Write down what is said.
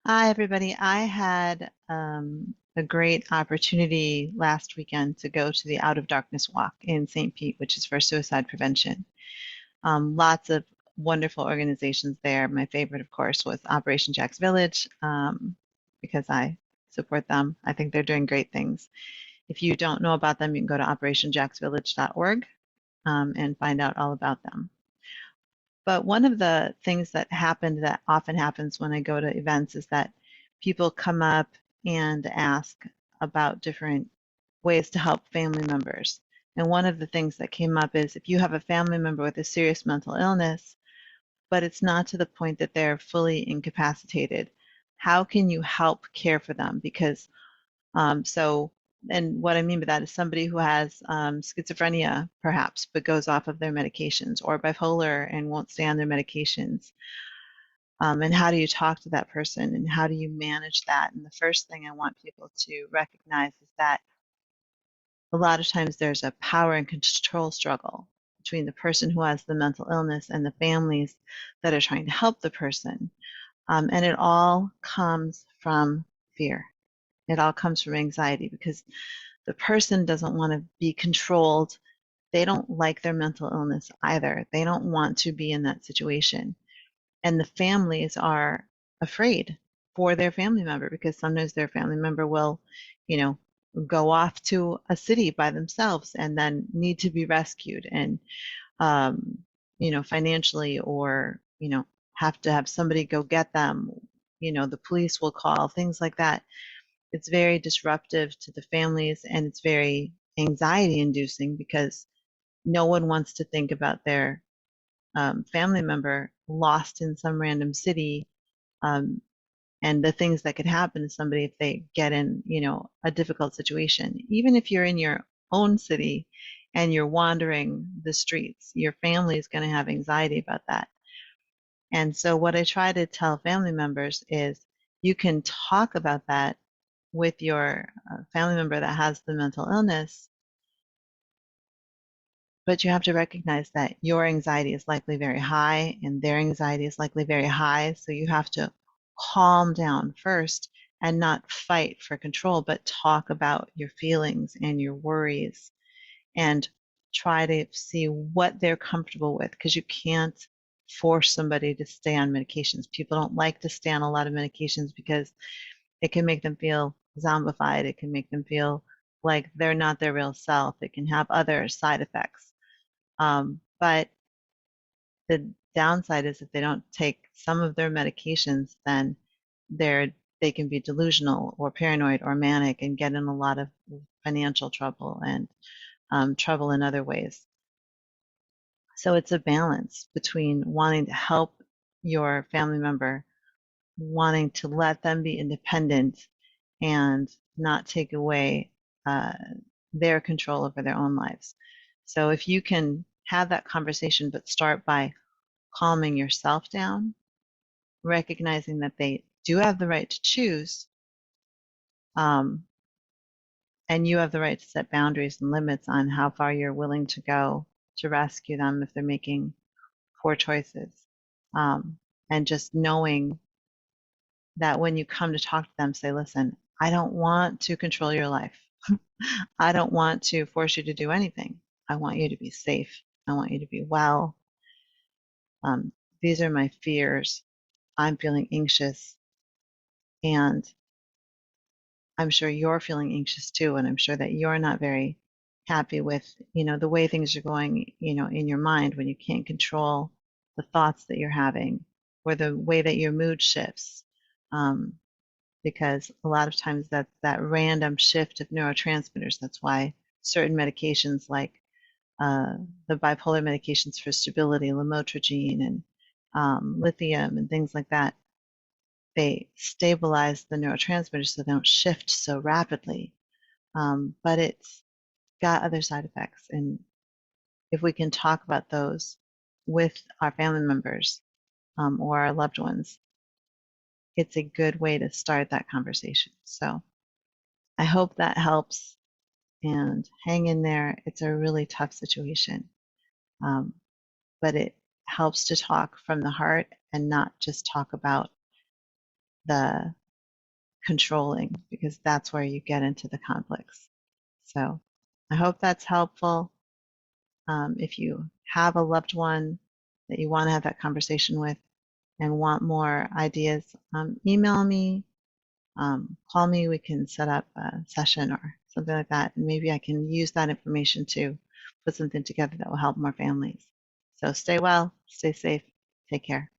Hi, everybody. I had a great opportunity last weekend to go to the Out of Darkness Walk in St. Pete, which is for suicide prevention. Lots of wonderful organizations there. My favorite, of course, was Operation Jack's Village because I support them. I think they're doing great things. If you don't know about them, you can go to operationjacksvillage.org and find out all about them. But one of the things that happened that often happens when I go to events is that people come up and ask about different ways to help family members. And one of the things that came up is if you have a family member with a serious mental illness, but it's not to the point that they're fully incapacitated, how can you help care for them? Because so, and what I mean by that is somebody who has schizophrenia, perhaps, but goes off of their medications, or bipolar and won't stay on their medications. And how do you talk to that person, and how do you manage that? And the first thing I want people to recognize is that a lot of times there's a power and control struggle between the person who has the mental illness and the families that are trying to help the person. And it all comes from fear. It all comes from anxiety because the person doesn't want to be controlled. They don't like their mental illness either. They don't want to be in that situation. And the families are afraid for their family member because sometimes their family member will, you know, go off to a city by themselves and then need to be rescued and, um, financially or, have to have somebody go get them. The police will call, things like that. It's very disruptive to the families and it's very anxiety inducing because no one wants to think about their family member lost in some random city, um, and the things that could happen to somebody if they get in, a difficult situation. Even if you're in your own city and you're wandering the streets, your family is going to have anxiety about that. And so what I try to tell family members is you can talk about that with your family member that has the mental illness, but you have to recognize that your anxiety is likely very high and their anxiety is likely very high. So you have to calm down first and not fight for control, but talk about your feelings and your worries and try to see what they're comfortable with because you can't force somebody to stay on medications. People don't like to stay on a lot of medications because it can make them feel zombified. It can make them feel like they're not their real self. It can have other side effects. But the downside is if they don't take some of their medications, then they can be delusional or paranoid or manic and get in a lot of financial trouble and trouble in other ways. So it's a balance between wanting to help your family member, wanting to let them be independent and not take away uh, their control over their own lives. So if you can have that conversation, but start by calming yourself down, recognizing that they do have the right to choose, um, and you have the right to set boundaries and limits on how far you're willing to go to rescue them if they're making poor choices. Um, and just knowing that when you come to talk to them, say, listen, I don't want to control your life. I don't want to force you to do anything. I want you to be safe. I want you to be well. Um, these are my fears. I'm feeling anxious, and I'm sure you're feeling anxious too. And I'm sure that you're not very happy with, the way things are going, in your mind when you can't control the thoughts that you're having or the way that your mood shifts. Um, because a lot of times that's that random shift of neurotransmitters. That's why certain medications like the bipolar medications for stability, lamotrigine and lithium and things like that, they stabilize the neurotransmitters so they don't shift so rapidly. But it's got other side effects. And if we can talk about those with our family members or our loved ones, it's a good way to start that conversation. So I hope that helps and hang in there. It's a really tough situation, um, but it helps to talk from the heart and not just talk about the controlling, because that's where you get into the conflicts. So I hope that's helpful. If you have a loved one that you want to have that conversation with and want more ideas, email me, call me. We can set up a session or something like that. And maybe I can use that information to put something together that will help more families. So stay well, stay safe, take care.